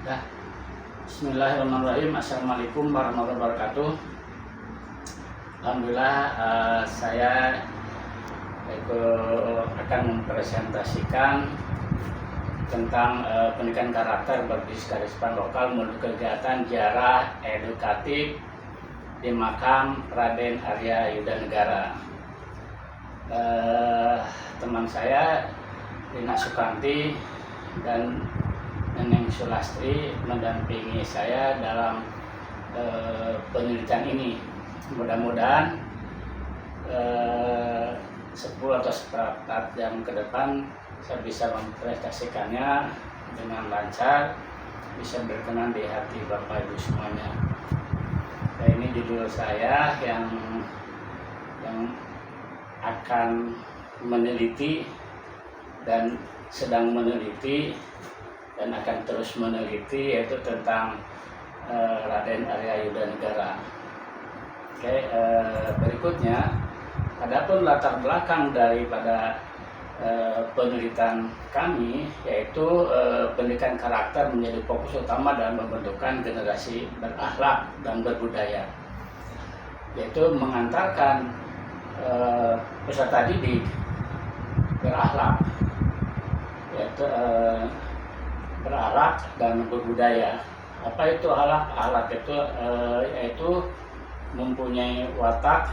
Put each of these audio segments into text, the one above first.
Nah, Bismillahirrahmanirrahim. Assalamualaikum warahmatullahi wabarakatuh. Alhamdulillah, saya akan mempresentasikan tentang pendidikan karakter berbasis kearifan lokal menuju kegiatan ziarah edukatif di makam Raden Arya Yudanegara. Teman saya Rina Sukanti dan Neneng Sulastri mendampingi saya dalam penelitian ini. Mudah-mudahan 10 atau 14 jam ke depan saya bisa mempresentasikannya dengan lancar, bisa berkenan di hati Bapak Ibu semuanya. Nah, ini judul saya yang akan meneliti dan sedang meneliti dan akan terus meneliti, yaitu tentang Raden Arya Yudanegara. Oke, berikutnya, adapun latar belakang daripada penelitian kami, yaitu pendidikan karakter menjadi fokus utama dalam pembentukan generasi berakhlak dan berbudaya, yaitu mengantarkan peserta didik berakhlak, yaitu berakhlak dan berbudaya. Apa itu akhlak? Akhlak itu yaitu mempunyai watak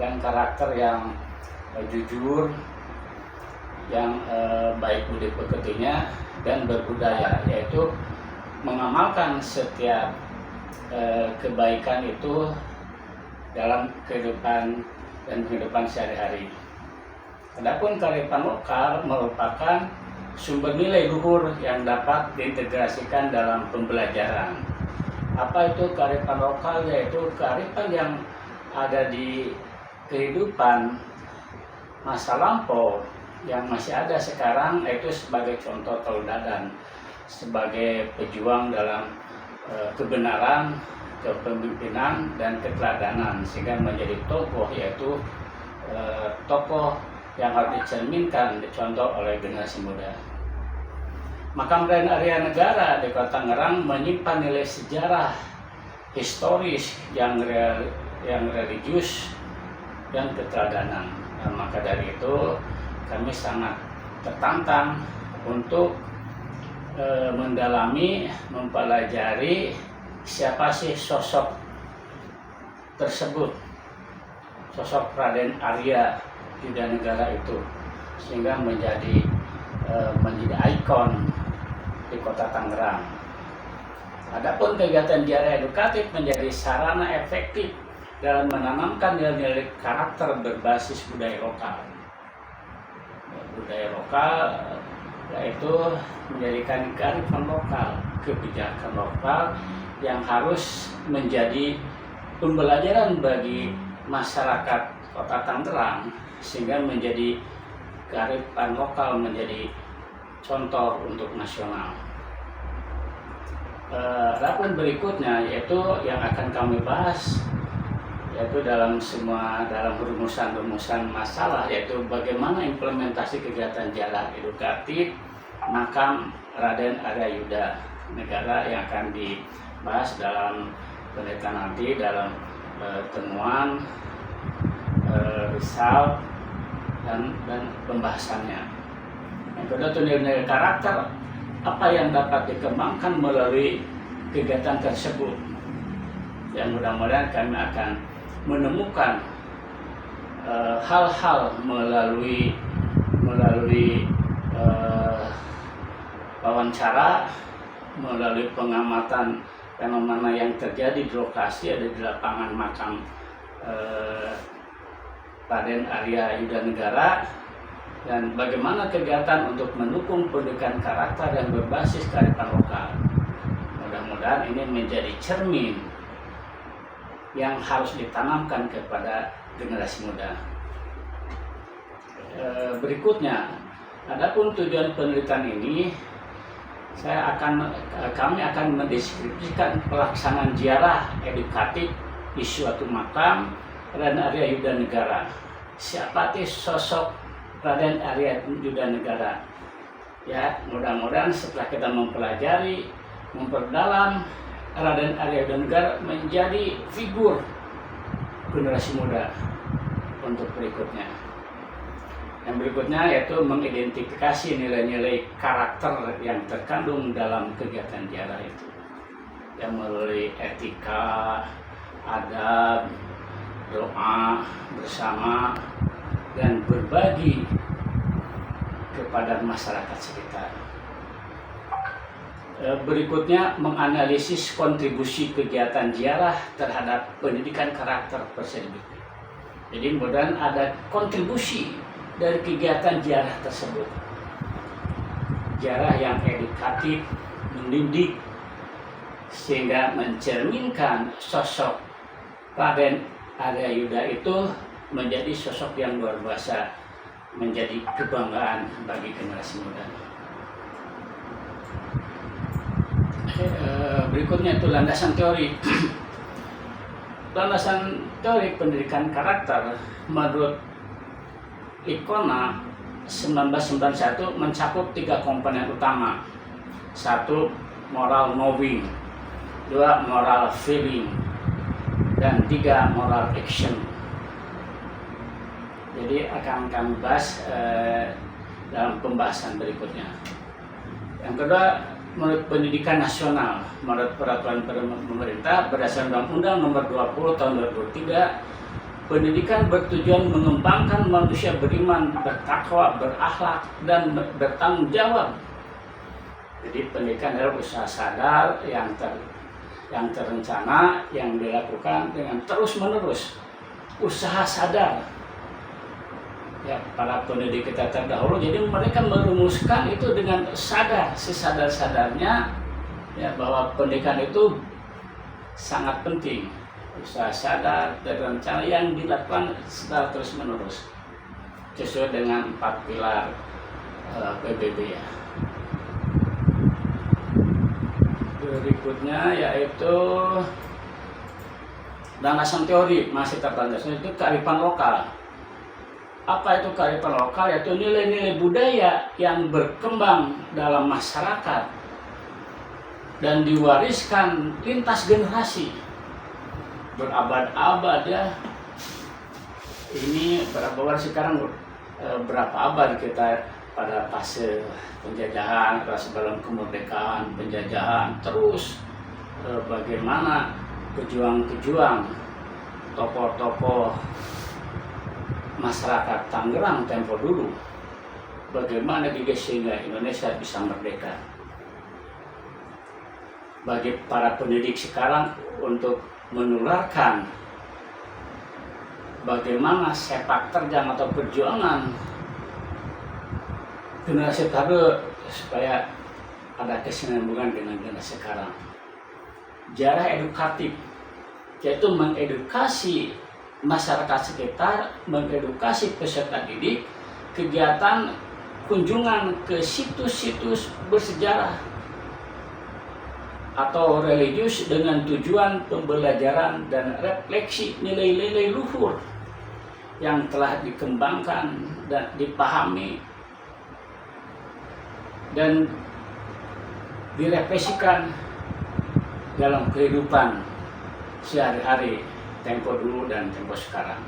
dan karakter yang jujur, yang baik budi pekertinya, dan berbudaya, yaitu mengamalkan setiap kebaikan itu dalam kehidupan sehari-hari. Adapun kearifan lokal merupakan sumber nilai luhur yang dapat diintegrasikan dalam pembelajaran. Apa itu kearifan lokal? Yaitu kearifan yang ada di kehidupan masa lampau yang masih ada sekarang, yaitu sebagai contoh tauladan, sebagai pejuang dalam kebenaran, kepemimpinan, dan keteladanan, sehingga menjadi tokoh, yaitu tokoh yang harus dicerminkan, dicontoh oleh generasi muda. Makam Raden Arya Negara di Kota Tangerang menyimpan nilai sejarah historis yang religius dan keteladanan. Nah, maka dari itu kami sangat tertantang untuk mendalami, mempelajari siapa sih sosok tersebut, sosok Raden Arya Yudanegara itu, sehingga menjadi ikon di Kota Tangerang. Adapun kegiatan ziarah edukatif menjadi sarana efektif dalam menanamkan nilai-nilai karakter berbasis budaya lokal. Budaya lokal yaitu menjadikan kearifan lokal, kebijakan lokal yang harus menjadi pembelajaran bagi masyarakat Kota Tangerang, sehingga menjadi kearifan lokal menjadi contoh untuk nasional. Adapun berikutnya, yaitu yang akan kami bahas, yaitu dalam rumusan masalah, yaitu bagaimana implementasi kegiatan ziarah edukatif makam Raden Arya Yudanegara yang akan dibahas dalam penelitian nanti, dalam temuan, risal, dan pembahasannya. Yang kedua, nilai karakter apa yang dapat dikembangkan melalui kegiatan tersebut. Yang mudah-mudahan kami akan menemukan hal-hal melalui wawancara, melalui pengamatan fenomena yang terjadi di lokasi, ada di lapangan makam Raden Arya Yudanegara, dan bagaimana kegiatan untuk mendukung pendidikan karakter yang berbasis kearifan lokal. Mudah-mudahan ini menjadi cermin yang harus ditanamkan kepada generasi muda. Berikutnya, adapun tujuan penelitian ini, kami akan mendeskripsikan pelaksanaan ziarah edukatif di suatu makam Raden Arya Yudanegara. Siapa sih sosok Raden Arya Yudanegara? Ya, mudah-mudahan setelah kita mempelajari memperdalam Raden Arya Yudanegara menjadi figur generasi muda untuk berikutnya. Yang berikutnya yaitu mengidentifikasi nilai-nilai karakter yang terkandung dalam kegiatan ziarah itu, yang melalui etika, adab, doa bersama, dan berbagi kepada masyarakat sekitar. Berikutnya menganalisis kontribusi kegiatan ziarah terhadap pendidikan karakter persepsi. Jadi mudah-mudahan ada kontribusi dari kegiatan ziarah tersebut. Ziarah yang edukatif, mendidik, sehingga mencerminkan sosok Raden Arya Yuda itu menjadi sosok yang luar biasa, menjadi kebanggaan bagi generasi muda. Berikutnya itu landasan teori. Landasan teori pendidikan karakter menurut Licona 1991 mencakup 3 komponen utama. 1. Moral knowing, 2. Moral feeling, dan 3. Moral action. Jadi akan kami bahas dalam pembahasan berikutnya. Yang kedua, menurut pendidikan nasional, menurut peraturan pemerintah berdasarkan Undang-Undang Nomor 20 Tahun 2003, pendidikan bertujuan mengembangkan manusia beriman, bertakwa, berakhlak, dan bertanggung jawab. Jadi pendidikan adalah usaha sadar yang terencana, yang dilakukan dengan terus-menerus. Usaha sadar. Ya, para pendidik kita terdahulu, jadi mereka merumuskan itu dengan sadar, sesadar-sadarnya ya, bahwa pendidikan itu sangat penting. Usaha sadar dan rencana yang dilakukan secara terus-menerus sesuai dengan 4 pilar PBB ya. Berikutnya yaitu landasan teori, masih terlandasan itu kearifan lokal. Apa itu kearifan lokal? Yaitu nilai-nilai budaya yang berkembang dalam masyarakat dan diwariskan lintas generasi berabad-abad ya. Ini berabad sekarang berapa abad kita pada fase penjajahan, sebelum kemerdekaan, penjajahan, terus bagaimana pejuang-pejuang, tokoh-tokoh masyarakat Tangerang tempo dulu, bagaimana juga sehingga Indonesia bisa merdeka. Bagi para pendidik sekarang untuk menularkan bagaimana sepak terjang atau perjuangan generasi tadi supaya ada kesinambungan dengan generasi sekarang. Ziarah edukatif, yaitu mengedukasi masyarakat sekitar, mengedukasi peserta didik, kegiatan kunjungan ke situs-situs bersejarah atau religius dengan tujuan pembelajaran dan refleksi nilai-nilai luhur yang telah dikembangkan dan dipahami dan direfleksikan dalam kehidupan sehari-hari tempo dulu dan tempo sekarang.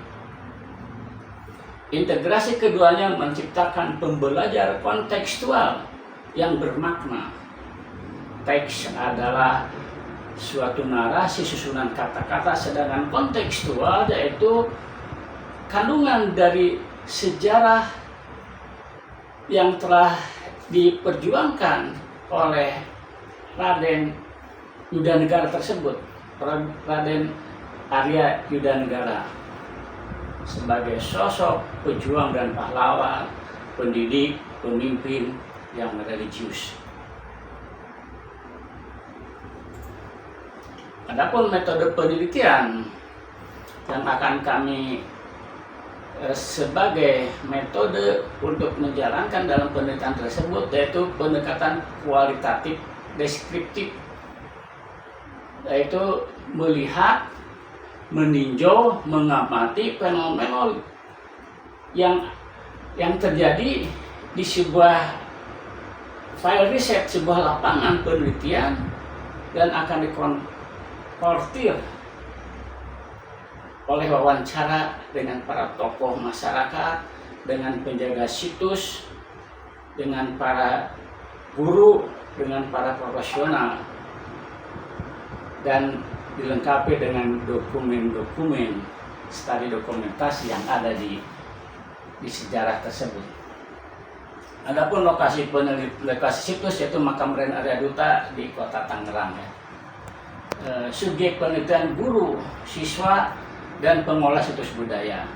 Integrasi keduanya menciptakan pembelajaran kontekstual yang bermakna. Teks adalah suatu narasi susunan kata-kata, sedangkan kontekstual yaitu kandungan dari sejarah yang telah diperjuangkan oleh Raden Yudanegara tersebut, Raden Arya Yudanegara, sebagai sosok pejuang dan pahlawan, pendidik, pemimpin yang religius. Adapun metode penelitian yang akan kami sebagai metode untuk menjalankan dalam penelitian tersebut yaitu pendekatan kualitatif deskriptif, yaitu melihat, meninjau, mengamati fenomena yang terjadi di sebuah file riset, sebuah lapangan penelitian dan akan dikonfrontir oleh wawancara dengan para tokoh masyarakat, dengan penjaga situs, dengan para guru, dengan para profesional, dan dilengkapi dengan dokumen-dokumen studi dokumentasi yang ada di sejarah tersebut. Adapun lokasi situs yaitu makam Raden Arya Duta di Kota Tangerang ya. Subjek penelitian guru, siswa, dan pengolah situs budaya.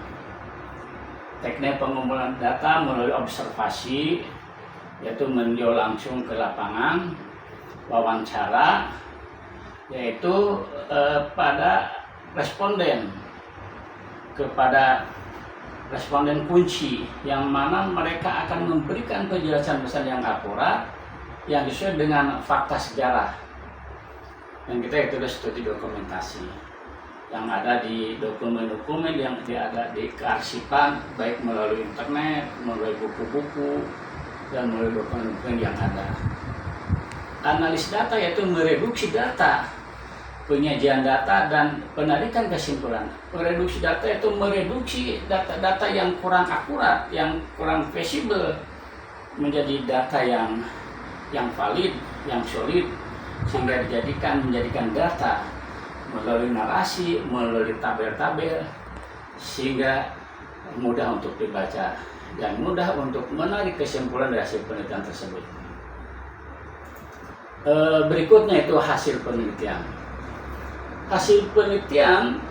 Teknik pengumpulan data melalui observasi, yaitu meninjau langsung ke lapangan, wawancara, yaitu pada responden kunci, yang mana mereka akan memberikan penjelasan pesan yang akurat, yang sesuai dengan fakta sejarah. Dan kita itu studi dokumentasi yang ada di dokumen-dokumen yang ada di kearsipan, baik melalui internet, melalui buku-buku, dan melalui dokumen-dokumen yang ada. Analis data yaitu mereduksi data, penyajian data, dan penarikan kesimpulan. Mereduksi data itu mereduksi data-data yang kurang akurat, yang kurang visible, menjadi data yang valid, yang solid, sehingga menjadikan data melalui narasi, melalui tabel-tabel, sehingga mudah untuk dibaca dan mudah untuk menarik kesimpulan dari hasil penelitian tersebut. Berikutnya itu hasil penelitian. Hasil penelitian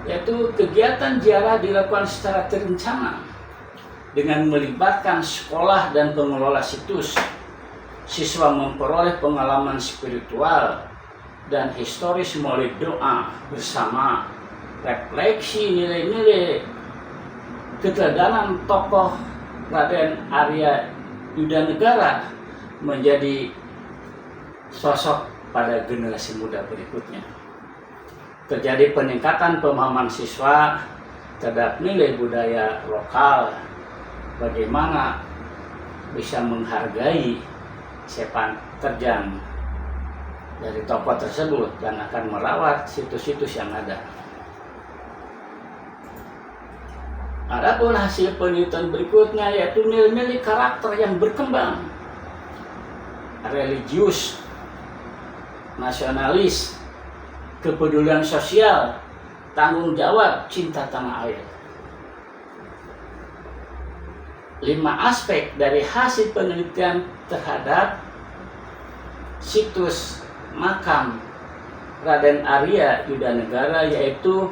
yaitu kegiatan ziarah dilakukan secara terencana dengan melibatkan sekolah dan pengelola situs. Siswa memperoleh pengalaman spiritual dan historis melalui doa bersama, refleksi nilai-nilai keteladanan tokoh Raden Arya Yudanegara menjadi sosok pada generasi muda berikutnya. Terjadi peningkatan pemahaman siswa terhadap nilai budaya lokal, bagaimana bisa menghargai sepak terjang dari tokoh tersebut dan akan merawat situs-situs yang ada. Adapun hasil penelitian berikutnya yaitu nilai-nilai karakter yang berkembang, religius, nasionalis, kepedulian sosial, tanggung jawab, cinta tanah air. 5 aspek dari hasil penelitian terhadap situs makam Raden Arya Yudanegara yaitu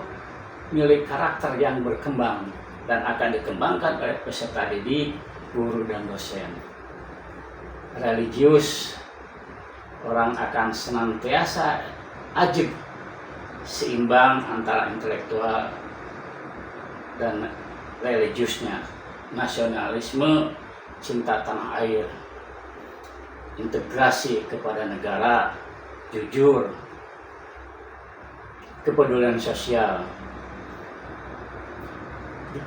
nilai karakter yang berkembang dan akan dikembangkan oleh peserta didik, guru, dan dosen. Religius, orang akan senantiasa ajib, seimbang antara intelektual dan religiusnya. Nasionalisme, cinta tanah air, integrasi kepada negara, jujur, kepedulian sosial.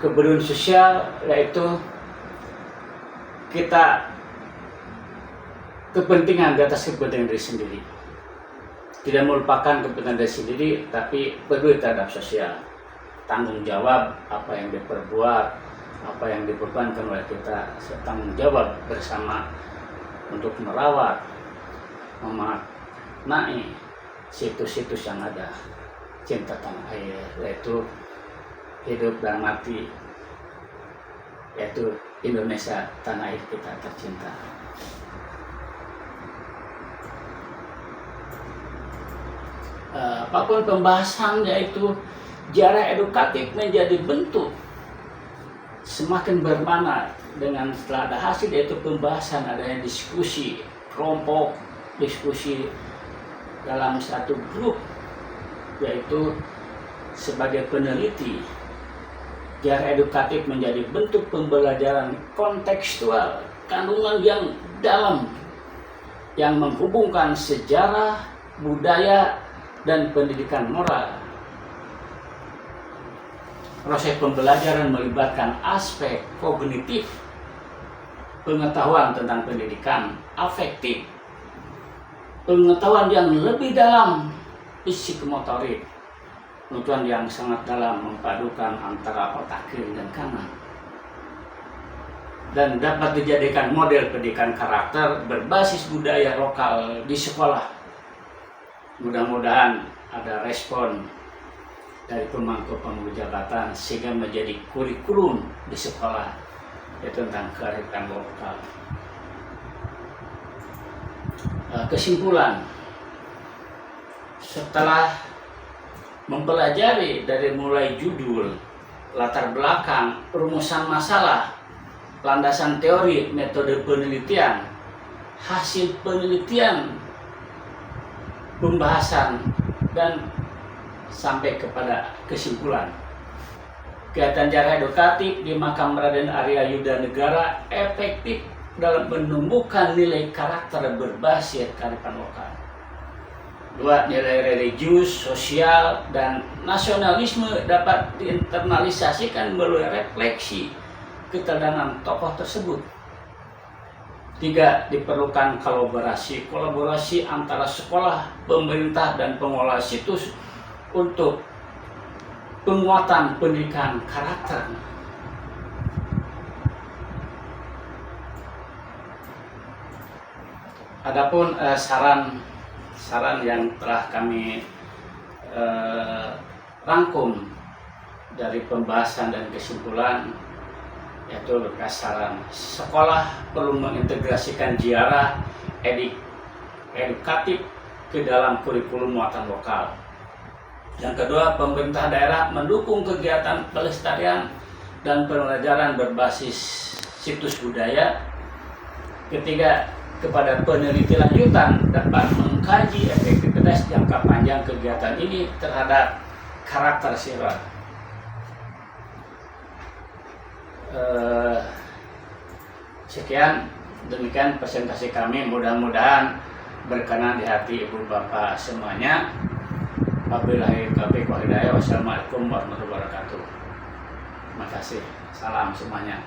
Kepedulian sosial yaitu kita kepentingan di atas kepentingan diri sendiri. Tidak melupakan kepentingan diri sendiri, tapi peduli terhadap sosial. Tanggung jawab apa yang diperbuat, apa yang dibebankan oleh kita, tanggung jawab bersama untuk merawat, memaknai situs-situs yang ada. Cinta tanah air, yaitu hidup dan mati, yaitu Indonesia, tanah air kita tercinta. Apapun pembahasan yaitu ziarah edukatif menjadi bentuk semakin bermakna dengan setelah ada hasil yaitu pembahasan, adanya diskusi kelompok, diskusi dalam satu grup, yaitu sebagai peneliti. Ziarah edukatif menjadi bentuk pembelajaran kontekstual, kandungan yang dalam yang menghubungkan sejarah, budaya, dan pendidikan moral. Proses pembelajaran melibatkan aspek kognitif, pengetahuan tentang pendidikan, afektif, pengetahuan yang lebih dalam, psikomotorik, pengetahuan yang sangat dalam memadukan antara otak kiri dan kanan, dan dapat dijadikan model pendidikan karakter berbasis budaya lokal di sekolah. Mudah-mudahan ada respon dari pemangku pemangku jabatan sehingga menjadi kurikulum di sekolah, yaitu tentang kearifan lokal. Kesimpulan, setelah mempelajari dari mulai judul, latar belakang, perumusan masalah, landasan teori, metode penelitian, hasil penelitian, pembahasan, dan sampai kepada kesimpulan, kegiatan jarak edukatif di Makam Raden Arya Yudanegara efektif dalam menumbuhkan nilai karakter berbasis kearifan lokal. 2. Nilai religius, sosial, dan nasionalisme dapat diinternalisasikan melalui refleksi keteladanan tokoh tersebut. 3. Diperlukan kolaborasi antara sekolah, pemerintah, dan pengelola situs untuk penguatan pendidikan karakter. Adapun saran yang telah kami rangkum dari pembahasan dan kesimpulan, yaitu saran sekolah perlu mengintegrasikan ziarah edukatif ke dalam kurikulum muatan lokal. Yang kedua, pemerintah daerah mendukung kegiatan pelestarian dan pembelajaran berbasis situs budaya. Ketiga, kepada peneliti lanjutan dapat mengkaji efektivitas jangka panjang kegiatan ini terhadap karakter siswa. Sekian, demikian presentasi kami, mudah-mudahan berkenan di hati ibu bapak semuanya. Wabillahi taufiq wal hidayah. Wassalamualaikum warahmatullahi wabarakatuh. Terima kasih. Salam semuanya.